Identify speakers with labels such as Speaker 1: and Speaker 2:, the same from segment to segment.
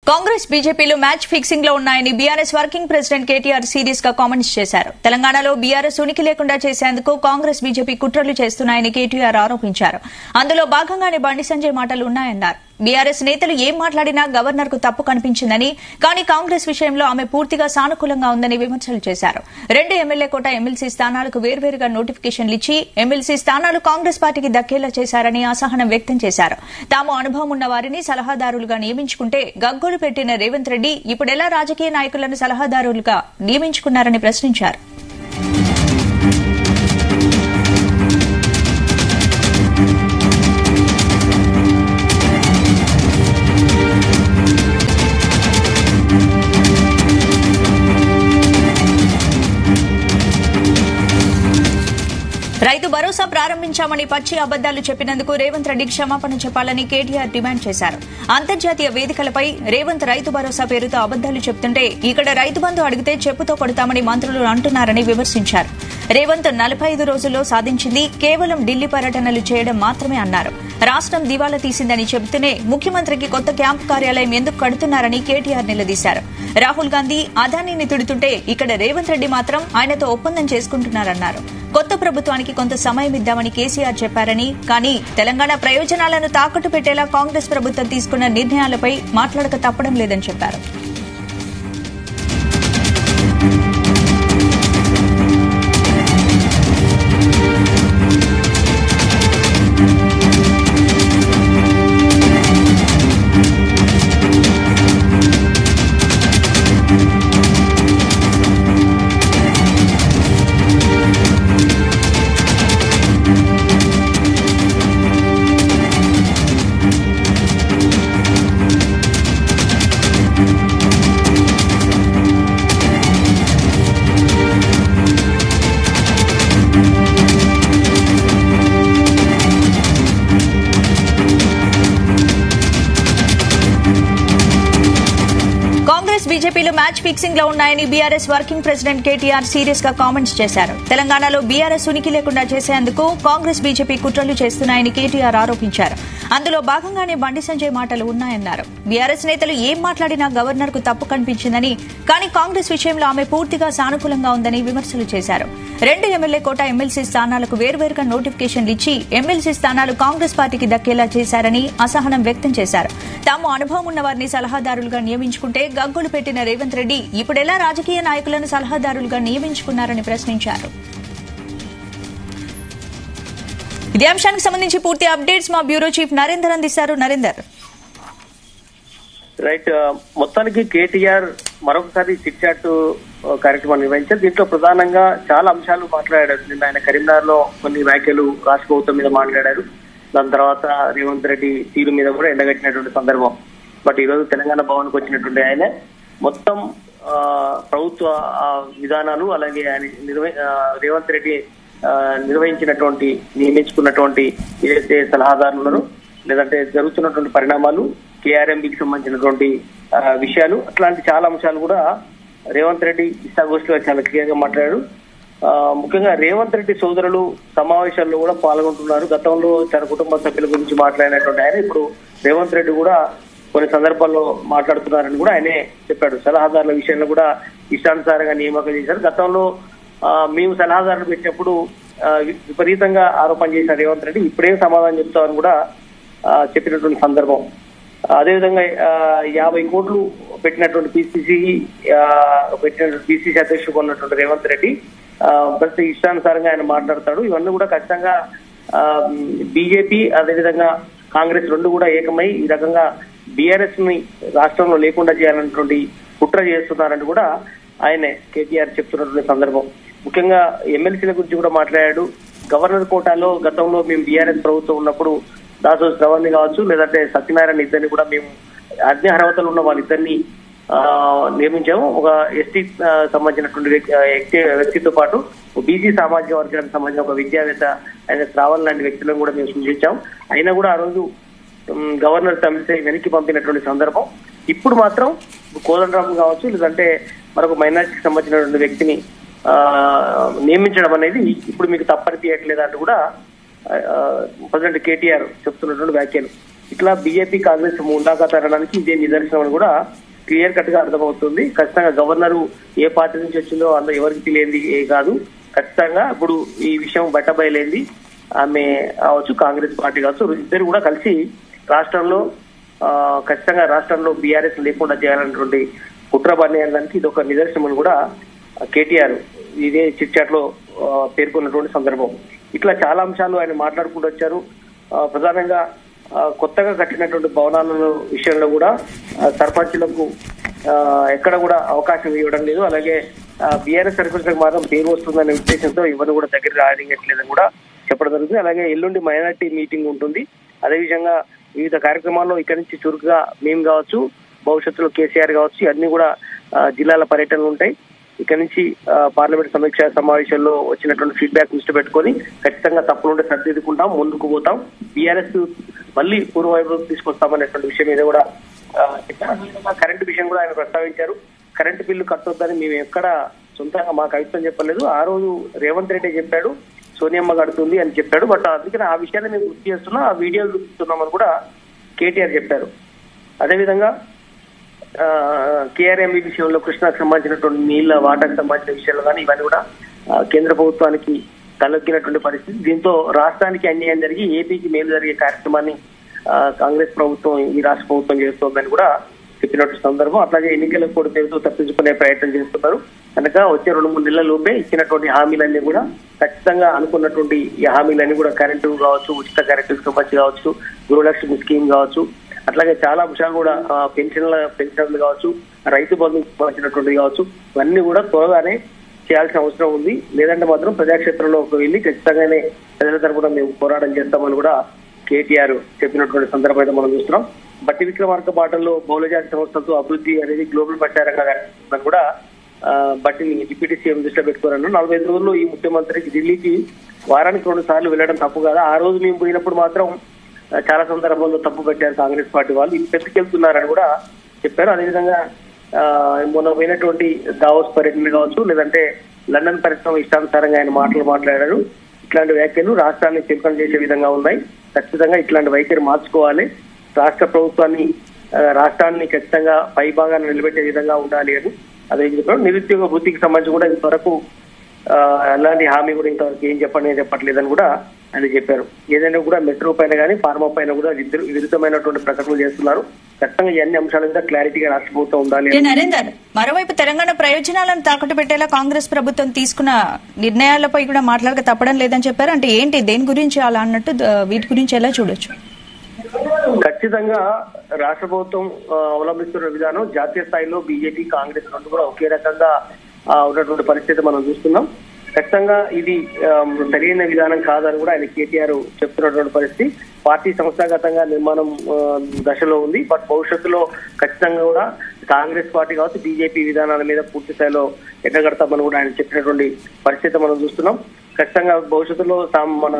Speaker 1: Congress బీజేపీలు match fixing లో ఉన్నాయని BRS working president KTR serious గా కామెంట్స్ చేశారు. తెలంగాణలో బీఆర్ఎస్ ఉనికి లేకుండా చేసేందుకు కాంగ్రెస్ బీజేపీ కుట్రలు చేస్తున్నాయని కేటీఆర్ ఆరోపించారు. అందులో భాగంగానే బండి సంజయ్ మాటలు ఉన్నాయన్నారు. బీఆర్ఎస్ నేతలు ఏం మాట్లాడినా గవర్నర్ కు తప్పు కనిపించిందని, కానీ కాంగ్రెస్ విషయంలో ఆమె పూర్తిగా సానుకూలంగా ఉందని విమర్శలు చేశారు. 2 ఎమ్మెల్యే కోట ఎమ్మెల్సీ స్థానాలకు వేర్వేరుగా నోటిఫికేషన్లు ఇచ్చి ఎమ్మెల్సీ స్థానాలు కాంగ్రెస్ పార్టీకి దక్కేలా చేశారని అసహనం వ్యక్తం చేశారు. తాము అనుభవం ఉన్న వారిని సలహాదారులుగా నియమించుకుంటే గగ్గోలు పెట్టిన రేవంత్ రెడ్డి ఇప్పుడెలా రాజకీయ నాయకులను సలహాదారులుగా నియమించుకున్నారని ప్రశ్నించారు. రైతు భరోసా ప్రారంభించామని పచ్చి అబద్దాలు చెప్పినందుకు రేవంత్ రెడ్డి క్షమాపణ చెప్పాలని కేటీఆర్ డిమాండ్ చేశారు. అంతర్జాతీయ వేదికలపై రేవంత్ రైతు భరోసా పేరుతో అబద్దాలు చెప్తుంటే ఇక్కడ రైతు బంధు అడిగితే చెప్పుతో కొడతామని మంత్రులు అంటున్నారని విమర్శించారు. రేవంత్ 45 రోజుల్లో సాధించింది కేవలం ఢిల్లీ పర్యటనలు చేయడం మాత్రమే అన్నారు. రాష్ట్రం దివాలా తీసిందని చెబుతూనే ముఖ్యమంత్రికి కొత్త క్యాంపు కార్యాలయం ఎందుకు కడుతున్నారని కేటీఆర్ నిలదీశారు. రాహుల్ గాంధీ అదానీని తిడుతుంటే ఇక్కడ రేవంత్ రెడ్డి మాత్రం ఆయనతో ఒప్పందం చేసుకుంటున్నారన్నారు. కొత్త ప్రభుత్వానికి కొంత సమయం ఇద్దామని కేసీఆర్ చెప్పారని, కానీ తెలంగాణ ప్రయోజనాలను తాకట్టు పెట్టేలా కాంగ్రెస్ ప్రభుత్వం తీసుకున్న నిర్ణయాలపై మాట్లాడక తప్పడం లేదని చెప్పారు. బీజేపీలు మ్యాచ్ ఫిక్సింగ్ లో ఉన్నాయని BRS working president KTR serious గా కామెంట్స్ చేశారు. తెలంగాణలో బీఆర్ఎస్ ఉనికి లేకుండా చేసేందుకు కాంగ్రెస్ బీజేపీ కుట్రలు చేస్తున్నాయని కేటీఆర్ ఆరోపించారు. అందులో భాగంగానే బండి సంజయ్ మాటలు ఉన్నాయన్నారు. బీఆర్ఎస్ నేతలు ఏం మాట్లాడినా గవర్నర్ కు తప్పు కనిపించిందని, కానీ కాంగ్రెస్ విషయంలో ఆమె పూర్తిగా సానుకూలంగా ఉందని విమర్శలు చేశారు. 2 ఎమ్మెల్యే కోట ఎమ్మెల్సీ స్థానాలకు వేర్వేరుగా నోటిఫికేషన్లు ఇచ్చి ఎమ్మెల్సీ స్థానాలు కాంగ్రెస్ పార్టీకి దక్కేలా చేశారని అసహనం వ్యక్తం చేశారు. తాము అనుభవం ఉన్న వారిని సలహాదారులుగా నియమించుకుంటే గగ్గోలు పెట్టిన రేవంత్ రెడ్డి ఇప్పుడెలా రాజకీయ నాయకులను సలహాదారులుగా నియమించుకున్నారని ప్రశ్నించారు. ఇదే అంశానికి సంబంధించి పూర్తి అప్డేట్స్ మా బ్యూరో చీఫ్ నరేందర్ అందిస్తారు. నరేందర్,
Speaker 2: రైట్. మొత్తానికి కేటీఆర్ మరొకసారి చిట్ చాట్ కార్యక్రమాన్ని నిర్వహించారు. దీంట్లో ప్రధానంగా చాలా అంశాలు మాట్లాడారు. నిన్న ఆయన కరీంనగర్ లో కొన్ని వ్యాఖ్యలు రాష్ట్ర ప్రభుత్వం మీద మాట్లాడారు. దాని తర్వాత రేవంత్ రెడ్డి తీరు మీద కూడా ఎండగట్టినటువంటి సందర్భం. బట్ ఈ రోజు తెలంగాణ భవన్కి వచ్చినటువంటి ఆయన మొత్తం ప్రభుత్వ విధానాలు, అలాగే ఆయన రేవంత్ రెడ్డి నియమించుకున్నటువంటి ఏదైతే సలహాదారులను, లేదంటే జరుగుతున్నటువంటి పరిణామాలు, కేఆర్ఎంబికి సంబంధించినటువంటి విషయాలు, అట్లాంటి చాలా అంశాలు కూడా రేవంత్ రెడ్డి ఇష్టాగోష్ఠిగా చాలా క్లియర్ గా మాట్లాడారు. ముఖ్యంగా రేవంత్ రెడ్డి సోదరులు సమావేశాల్లో కూడా పాల్గొంటున్నారు. గతంలో తన కుటుంబ సభ్యుల గురించి మాట్లాడినటువంటి ఆయన ఇప్పుడు రేవంత్ రెడ్డి కూడా కొన్ని సందర్భాల్లో మాట్లాడుతున్నారని కూడా ఆయనే చెప్పాడు. సలహాదారుల విషయంలో కూడా ఇష్టానుసారంగా నియామకం చేశారు. గతంలో మేము సలహాదారులు పెట్టినప్పుడు విపరీతంగా ఆరోపణ చేసిన రేవంత్ రెడ్డి ఇప్పుడేం సమాధానం చెప్తామని కూడా చెప్పినటువంటి సందర్భం. అదేవిధంగా 50 కోట్లు పెట్టినటువంటి పిసిసి అధ్యక్షుడు ఉన్నటువంటి రేవంత్ రెడ్డి ప్రతి ఇష్టానుసారంగా ఆయన మాట్లాడతాడు. ఇవన్నీ కూడా ఖచ్చితంగా బీజేపీ అదేవిధంగా కాంగ్రెస్ రెండు కూడా ఏకమై ఈ రకంగా బీఆర్ఎస్ ని రాష్ట్రంలో లేకుండా చేయాలన్నటువంటి కుట్ర చేస్తున్నారని కూడా ఆయనే కేటీఆర్ చెప్తున్నటువంటి సందర్భం. ముఖ్యంగా ఎమ్మెల్సీల గురించి కూడా మాట్లాడాడు. గవర్నర్ కోటాలో గతంలో మేము బీఆర్ఎస్ ప్రభుత్వం ఉన్నప్పుడు దాసో శ్రవణ్ని కావచ్చు, లేదంటే సత్యనారాయణ ఇద్దరిని కూడా మేము అన్ని అర్హతలు ఉన్న వాళ్ళిద్దరిని నియమించాము. ఒక ఎస్టీ సంబంధించినటువంటి వ్యక్తితో పాటు బీసీ సామాజిక వర్గానికి సంబంధించిన ఒక విద్యావేత్త ఆయన శ్రావణ్ లాంటి వ్యక్తులను కూడా మేము సూచించాం. అయినా కూడా ఆ రోజు గవర్నర్ తమిళిసై వెనక్కి పంపినటువంటి సందర్భం. ఇప్పుడు మాత్రం కోదండరామ్ కావచ్చు, లేదంటే మరొక మైనారిటీకి సంబంధించినటువంటి వ్యక్తిని నియమించడం అనేది ఇప్పుడు మీకు తప్పని తీయట్లేదు అంటూ కూడా ప్రెసిడెంట్ కేటీఆర్ చెప్తున్నటువంటి వ్యాఖ్యలు. ఇట్లా బీజేపీ కాంగ్రెస్ ముందాక తరడానికి ఇదే నిదర్శనం అని కూడా క్లియర్ కట్ గా అర్థమవుతుంది. ఖచ్చితంగా గవర్నరు ఏ పార్టీ నుంచి వచ్చిందో అందులో ఎవరికి తెలియంది కాదు. ఖచ్చితంగా ఇప్పుడు ఈ విషయం బట్టబయలైంది. ఆమె కావచ్చు, కాంగ్రెస్ పార్టీ కావచ్చు, ఇద్దరు కూడా కలిసి రాష్ట్రంలో ఖచ్చితంగా రాష్ట్రంలో బీఆర్ఎస్ లేకుండా చేయాలన్నటువంటి కుట్ర పన్నేయడానికి ఇది ఒక నిదర్శనం కూడా కేటీఆర్ ఇదే చిట్ చాట్ లో పేర్కొన్నటువంటి సందర్భం. ఇట్లా చాలా అంశాలు ఆయన మాట్లాడుకుంటూ వచ్చారు. ప్రధానంగా కొత్తగా కట్టినటువంటి భవనాల విషయంలో కూడా సర్పంచులకు ఎక్కడ కూడా అవకాశం ఇవ్వడం లేదు. అలాగే బీఆర్ఎస్ సర్పంచులకు మాత్రం పేరు వస్తుందనే ఉద్దేశంతో ఇవన్నీ కూడా దగ్గర రానియట్లేదని కూడా చెప్పడం జరుగుతుంది. అలాగే ఎల్లుండి మైనార్టీ మీటింగ్ ఉంటుంది. అదేవిధంగా వివిధ కార్యక్రమాల్లో ఇక్కడి నుంచి చురుకుగా మేము కావచ్చు, భవిష్యత్తులో కేసీఆర్ కావచ్చు, అన్ని కూడా జిల్లాల పర్యటనలు ఉంటాయి. ఇక్కడి నుంచి పార్లమెంట్ సమీక్ష సమావేశంలో వచ్చినటువంటి ఫీడ్బ్యాక్ దృష్టి పెట్టుకొని ఖచ్చితంగా తప్పులుంటే సరిదిద్దుకుంటాం, ముందుకు పోతాం, బీఆర్ఎస్ మళ్ళీ పూర్వవైపు తీసుకొస్తామనేటువంటి విషయం మీద కూడా కరెంటు విషయం కూడా ఆయన ప్రస్తావించారు. కరెంటు బిల్లు కట్టొద్దని మేము ఎక్కడ సొంతంగా మాకు అభిప్రాయం చెప్పలేదు. ఆ రోజు రేవంత్ రెడ్డి చెప్పాడు, సోనియమ్మ కడుతుంది అని చెప్పాడు. బట్ అందుకని ఆ విషయాన్ని మేము గుర్తు చేస్తున్నాం, ఆ వీడియోలు చూపిస్తున్నామని కూడా కేటీఆర్ చెప్పారు. అదేవిధంగా కేఆర్ఎంబీ విషయంలో కృష్ణాకు సంబంధించినటువంటి నీళ్ల వాటాకు సంబంధించిన విషయాలు కానీ ఇవన్నీ కూడా కేంద్ర ప్రభుత్వానికి తలొక్కినటువంటి పరిస్థితి. దీంతో రాష్ట్రానికి అన్యాయం జరిగి ఏపీకి మేలు జరిగే కార్యక్రమాన్ని కాంగ్రెస్ ప్రభుత్వం ఈ రాష్ట్ర ప్రభుత్వం చేస్తోందని కూడా చెప్పినట్టు సందర్భం. అట్లాగే ఎన్నికల కోడ్ పేరుతో తప్పించుకునే ప్రయత్నం చేస్తున్నారు కనుక వచ్చే 2-3 నెలల లోపే ఇచ్చినటువంటి హామీలన్నీ కూడా ఖచ్చితంగా అనుకున్నటువంటి ఈ హామీలన్నీ కూడా కరెంటు కావచ్చు, ఉచిత కరెంటు సంబంధించి కావచ్చు, గృహలక్ష్మి స్కీమ్ కావచ్చు, అట్లాగే చాలా అంశాలు కూడా పెన్షన్లు కావచ్చు, రైతు బంధు సంబంధించినటువంటిది కావచ్చు, ఇవన్నీ కూడా త్వరగానే చేయాల్సిన అవసరం ఉంది. లేదంటే మాత్రం ప్రజాక్షేత్రంలోకి వెళ్ళి ఖచ్చితంగానే ప్రజల తరపున మేము పోరాటం చేస్తామని కూడా కేటీఆర్ చెప్పినటువంటి సందర్భం అయితే మనం చూస్తున్నాం. బట్టి విక్రమార్క బాటల్లో బహుళజాతి సంస్థలతో అభివృద్ధి అనేది గ్లోబల్ ప్రచారంగా కూడా బట్టిని డిప్యూటీ సీఎం దృష్టిలో పెట్టుకున్నాను. 45 రోజుల్లో ఈ ముఖ్యమంత్రికి ఢిల్లీకి వారానికి 2 సార్లు వెళ్ళడం తప్పు కాదా? ఆ రోజు మేము పోయినప్పుడు మాత్రం చాలా సందర్భాల్లో తప్పు పెట్టారు కాంగ్రెస్ పార్టీ వాళ్ళు, పెట్టుకెళ్తున్నారని కూడా చెప్పారు. అదేవిధంగా మొన్న పోయినటువంటి దావోస్ పర్యటన కావచ్చు, లేదంటే లండన్ పర్యటన ఇష్టానుసారంగా ఆయన మాట్లాడారు. ఇట్లాంటి వ్యాఖ్యలు రాష్ట్రాన్ని చింతన చేసే విధంగా ఉన్నాయి. ఖచ్చితంగా ఇట్లాంటి వైఖరి మార్చుకోవాలి. రాష్ట్ర ప్రభుత్వాన్ని రాష్ట్రాన్ని ఖచ్చితంగా పై భాగాన్ని నిలబెట్టే విధంగా ఉండాలి అని. అదేవిధంగా నిరుద్యోగ వృత్తికి సంబంధించి కూడా ఇంతవరకు అలాంటి హామీ కూడా ఇంతవరకు ఏం చెప్పట్లేదని కూడా ఆయన చెప్పారు. ఏదైనా కూడా మెట్రో పైన కానీ ఫార్మా పైన కూడా విరుద్ధమైనటువంటి ప్రకటనలు చేస్తున్నారు. ఖచ్చితంగా ఈ అన్ని అంశాల మీద క్లారిటీగా రాష్ట్ర ప్రభుత్వం ఉండాలి.
Speaker 1: నరేందర్, మరోవైపు తెలంగాణ ప్రయోజనాలను తాకట్టు పెట్టేలా కాంగ్రెస్ ప్రభుత్వం తీసుకున్న నిర్ణయాలపై కూడా మాట్లాడక తప్పడం లేదని చెప్పారు. అంటే ఏంటి, దేని గురించి అలా అన్నట్టు, వీటి గురించి ఎలా చూడొచ్చు?
Speaker 2: ఖచ్చితంగా రాష్ట్ర ప్రభుత్వం అవలంబిస్తున్న విధానం జాతీయ స్థాయిలో బీజేపీ కాంగ్రెస్ రెండు కూడా ఒకే రకంగా ఉన్నటువంటి పరిస్థితి మనం చూస్తున్నాం. ఖచ్చితంగా ఇది సరైన విధానం కాదని కూడా ఆయన కేటీఆర్ చెప్తున్నటువంటి పరిస్థితి. పార్టీ సంస్థాగతంగా నిర్మాణం దశలో ఉంది. బట్ భవిష్యత్తులో ఖచ్చితంగా కూడా కాంగ్రెస్ పార్టీ కావచ్చు, బీజేపీ విధానాల మీద పూర్తి స్థాయిలో ఎక్కగడతామని కూడా ఆయన చెప్పినటువంటి పరిస్థితి మనం చూస్తున్నాం. ఖచ్చితంగా భవిష్యత్తులో మన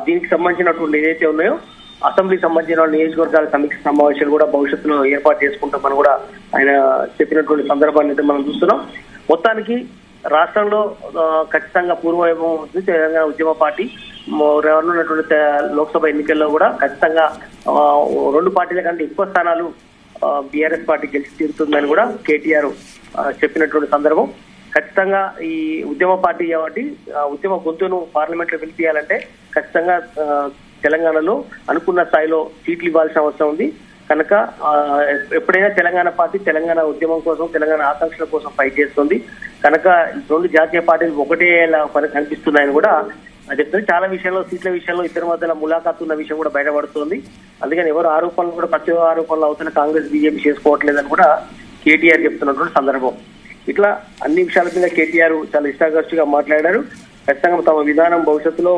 Speaker 2: దీనికి సంబంధించినటువంటి ఏదైతే ఉన్నాయో అసెంబ్లీకి సంబంధించిన నియోజకవర్గాల సమీక్ష సమావేశాలు కూడా భవిష్యత్తులో ఏర్పాటు చేసుకుంటామని కూడా ఆయన చెప్పినటువంటి సందర్భాన్ని అయితే మనం చూస్తున్నాం. మొత్తానికి రాష్ట్రంలో ఖచ్చితంగా పూర్వవైభవం ఉంది. తెలంగాణ ఉద్యమ పార్టీ రానున్నటువంటి లోక్సభ ఎన్నికల్లో కూడా ఖచ్చితంగా 2 పార్టీల కంటే ఎక్కువ స్థానాలు బీఆర్ఎస్ పార్టీ గెలిచి తీరుతుందని కూడా కేటీఆర్ చెప్పినటువంటి సందర్భం. ఖచ్చితంగా ఈ ఉద్యమ పార్టీ కాబట్టి ఉద్యమ గొంతును పార్లమెంట్ లో పిలిపియాలంటే ఖచ్చితంగా తెలంగాణలో అనుకున్న స్థాయిలో సీట్లు ఇవ్వాల్సిన అవసరం ఉంది. కనుక ఎప్పుడైనా తెలంగాణ పార్టీ తెలంగాణ ఉద్యమం కోసం, తెలంగాణ ఆకాంక్షల కోసం ఫైట్ చేస్తుంది. కనుక 2 జాతీయ పార్టీలు ఒకటే కనిపిస్తున్నాయని కూడా చెప్తుంది. చాలా విషయంలో సీట్ల విషయంలో ఇద్దరి మధ్యలో ములాఖాత్ ఉన్న విషయం కూడా బయటపడుతుంది. అందుకని ఎవరు ఆరోపణలు కూడా ప్రతి ఆరోపణలు అవుతున్న కాంగ్రెస్ బీజేపీ చేసుకోవట్లేదని కూడా కేటీఆర్ చెప్తున్నటువంటి సందర్భం. ఇట్లా అన్ని విషయాల మీద కేటీఆర్ చాలా ఇష్టాగస్టుగా మాట్లాడారు. ఖచ్చితంగా తమ విధానం భవిష్యత్తులో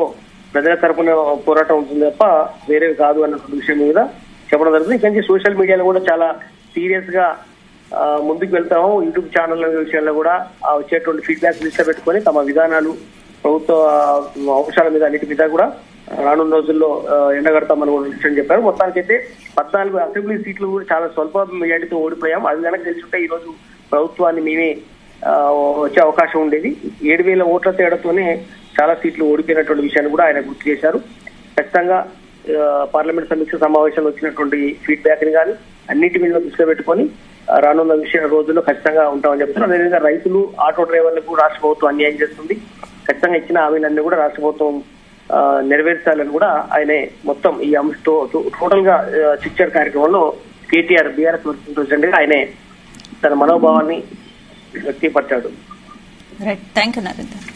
Speaker 2: ప్రజల తరపున పోరాటం ఉంటుంది తప్ప వేరే కాదు అన్నటువంటి విషయం మీద చెప్పడం జరుగుతుంది. ఇక్కడి నుంచి సోషల్ మీడియాలో కూడా చాలా సీరియస్ గా ముందుకు వెళ్తాము. యూట్యూబ్ ఛానల్ విషయాల్లో కూడా వచ్చేటువంటి ఫీడ్బ్యాక్ లిస్ట్ పెట్టుకొని తమ విధానాలు ప్రభుత్వ అంశాల మీద అన్నిటి మీద కూడా రానున్న రోజుల్లో ఎండగడతామని కూడా విషయం చెప్పారు. మొత్తానికైతే 14 అసెంబ్లీ సీట్లు కూడా చాలా స్వల్ప మెజార్టీతో ఓడిపోయాం. అది కనుక తెలుసుంటే ఈ రోజు ప్రభుత్వాన్ని మేమే వచ్చే అవకాశం ఉండేది. 7,000 ఓట్ల తేడాతోనే చాలా సీట్లు ఓడిపోయినటువంటి విషయాన్ని కూడా ఆయన గుర్తు చేశారు. ఖచ్చితంగా పార్లమెంట్ సమీక్ష సమావేశంలో వచ్చినటువంటి ఫీడ్బ్యాక్ ని కానీ అన్నిటి మీద దృష్టిలో పెట్టుకొని రానున్న రోజుల్లో ఖచ్చితంగా ఉంటామని చెప్తున్నారు. అదేవిధంగా రైతులు, ఆటో డ్రైవర్లకు రాష్ట్ర ప్రభుత్వం అన్యాయం చేస్తుంది, ఖచ్చితంగా ఇచ్చిన హామీలన్నీ కూడా రాష్ట్ర ప్రభుత్వం నెరవేర్చాలని కూడా ఆయనే మొత్తం ఈ అంశంతో టోటల్ గా చిట్చాట్ కార్యక్రమంలో కేటీఆర్ బీఆర్ఎస్ వర్కింగ్ ప్రెసిడెంట్ గా ఆయనే తన మనోభావాన్ని వ్యక్తపరిచాడు.
Speaker 1: Right, thank you Narender.